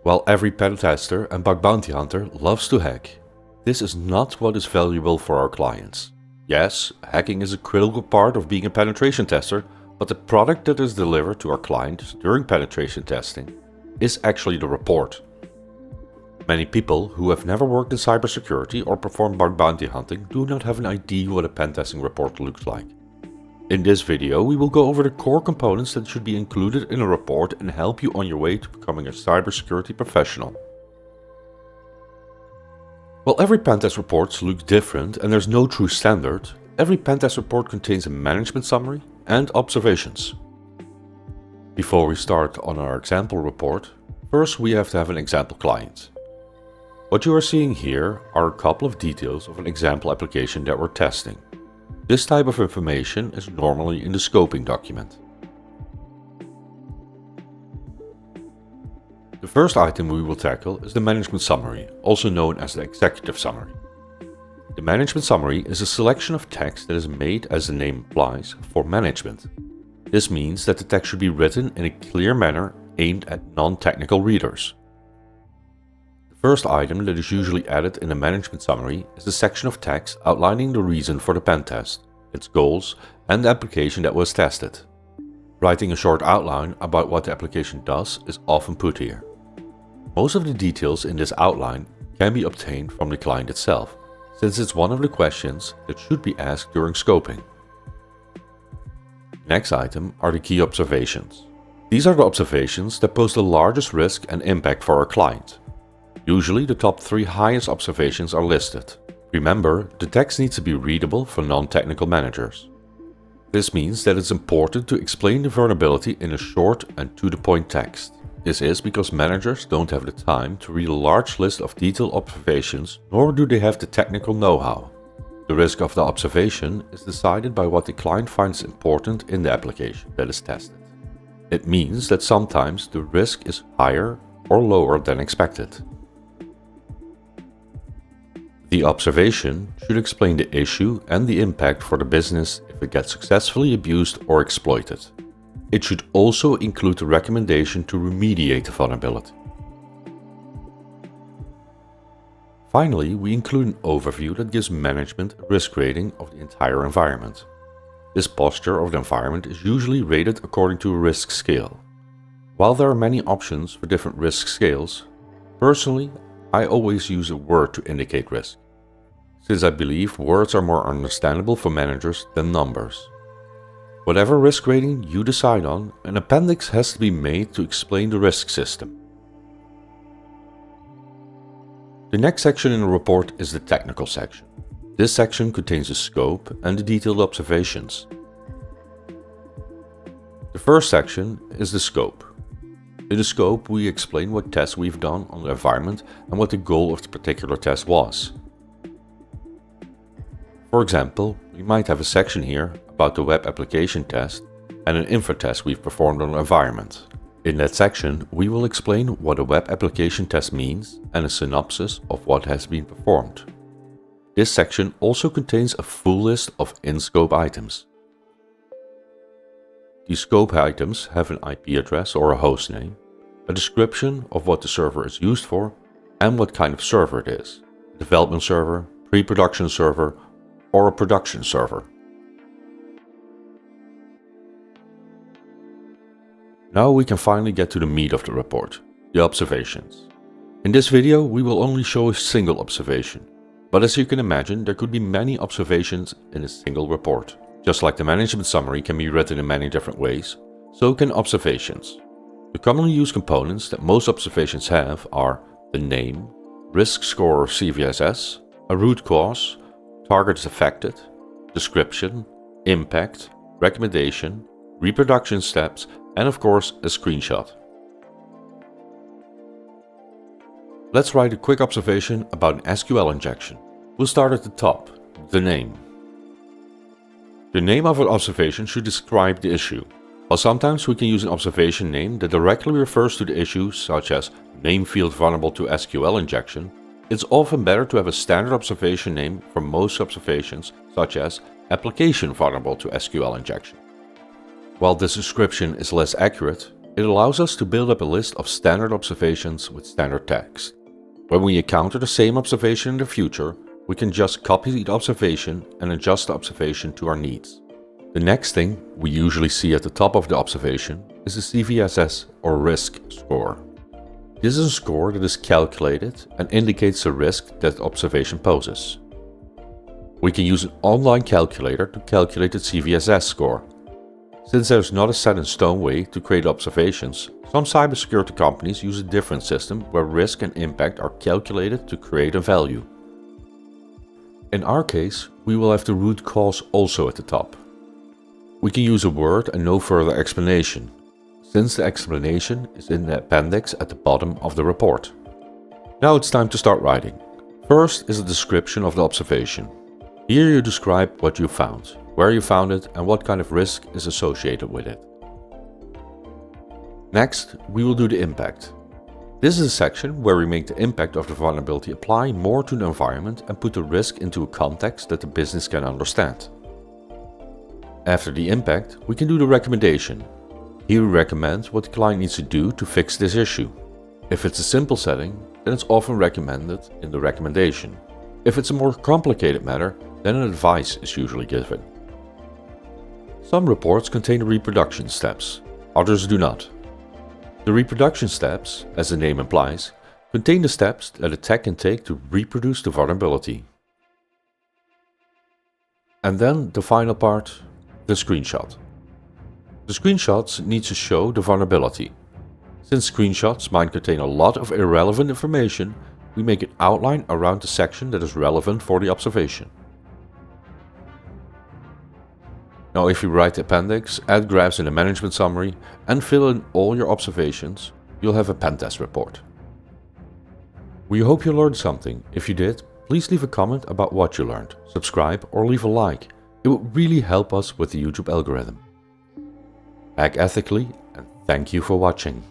While every pen tester and bug bounty hunter loves to hack, this is not what is valuable for our clients. Yes, hacking is a critical part of being a penetration tester, but the product that is delivered to our clients during penetration testing is actually the report. Many people who have never worked in cybersecurity or performed bug bounty hunting do not have an idea what a pen testing report looks like. In this video, we will go over the core components that should be included in a report and help you on your way to becoming a cybersecurity professional. While every pentest report looks different and there's no true standard, every pentest report contains a management summary and observations. Before we start on our example report, first we have to have an example client. What you are seeing here are a couple of details of an example application that we're testing. This type of information is normally in the scoping document. The first item we will tackle is the management summary, also known as the executive summary. The management summary is a selection of text that is made, as the name implies, for management. This means that the text should be written in a clear manner aimed at non-technical readers. The first item that is usually added in the management summary is a section of text outlining the reason for the pen test, its goals, and the application that was tested. Writing a short outline about what the application does is often put here. Most of the details in this outline can be obtained from the client itself, since it's one of the questions that should be asked during scoping. Next item are the key observations. These are the observations that pose the largest risk and impact for our client. Usually the top 3 highest observations are listed. Remember, the text needs to be readable for non-technical managers. This means that it's important to explain the vulnerability in a short and to-the-point text. This is because managers don't have the time to read a large list of detailed observations, nor do they have the technical know-how. The risk of the observation is decided by what the client finds important in the application that is tested. It means that sometimes the risk is higher or lower than expected. The observation should explain the issue and the impact for the business if it gets successfully abused or exploited. It should also include a recommendation to remediate the vulnerability. Finally, we include an overview that gives management a risk rating of the entire environment. This posture of the environment is usually rated according to a risk scale. While there are many options for different risk scales, personally, I always use a word to indicate risk, since I believe words are more understandable for managers than numbers. Whatever risk rating you decide on, an appendix has to be made to explain the risk system. The next section in the report is the technical section. This section contains the scope and the detailed observations. The first section is the scope. In the scope, we explain what tests we've done on the environment and what the goal of the particular test was. For example, we might have a section here about the web application test and an infra test we've performed on the environment. In that section, we will explain what a web application test means and a synopsis of what has been performed. This section also contains a full list of in-scope items. These scope items have an IP address or a host name, a description of what the server is used for, and what kind of server it is: a development server, pre-production server, or a production server. Now we can finally get to the meat of the report, the observations. In this video we will only show a single observation, but as you can imagine there could be many observations in a single report. Just like the management summary can be written in many different ways, so can observations. The commonly used components that most observations have are the name, risk score or CVSS, a root cause, targets affected, description, impact, recommendation, reproduction steps, and of course a screenshot. Let's write a quick observation about an SQL injection. We'll start at the top, the name. The name of an observation should describe the issue. While sometimes we can use an observation name that directly refers to the issue, such as name field vulnerable to SQL injection, it's often better to have a standard observation name for most observations, such as application vulnerable to SQL injection. While this description is less accurate, It allows us to build up a list of standard observations with standard text. When we encounter the same observation in the future, we can just copy the observation and adjust the observation to our needs. The next thing we usually see at the top of the observation is the CVSS or risk score. This is a score that is calculated and indicates the risk that the observation poses. We can use an online calculator to calculate the CVSS score. Since there is not a set in stone way to create observations, some cybersecurity companies use a different system where risk and impact are calculated to create a value. In our case, we will have the root cause also at the top. We can use a word and no further explanation, since the explanation is in the appendix at the bottom of the report. Now it's time to start writing. First is a description of the observation. Here you describe what you found, where you found it and what kind of risk is associated with it. Next, we will do the impact. This is a section where we make the impact of the vulnerability apply more to the environment and put the risk into a context that the business can understand. After the impact, we can do the recommendation. Here we recommend what the client needs to do to fix this issue. If it's a simple setting, then it's often recommended in the recommendation. If it's a more complicated matter, then an advice is usually given. Some reports contain the reproduction steps, others do not. The reproduction steps, as the name implies, contain the steps that a tech can take to reproduce the vulnerability. And then the final part, the screenshot. The screenshots need to show the vulnerability. Since screenshots might contain a lot of irrelevant information, we make an outline around the section that is relevant for the observation. Now if you write the appendix, add graphs in the management summary and fill in all your observations, you'll have a Pentest report. We hope you learned something. If you did, please leave a comment about what you learned, subscribe or leave a like. It would really help us with the YouTube algorithm. Act ethically and thank you for watching.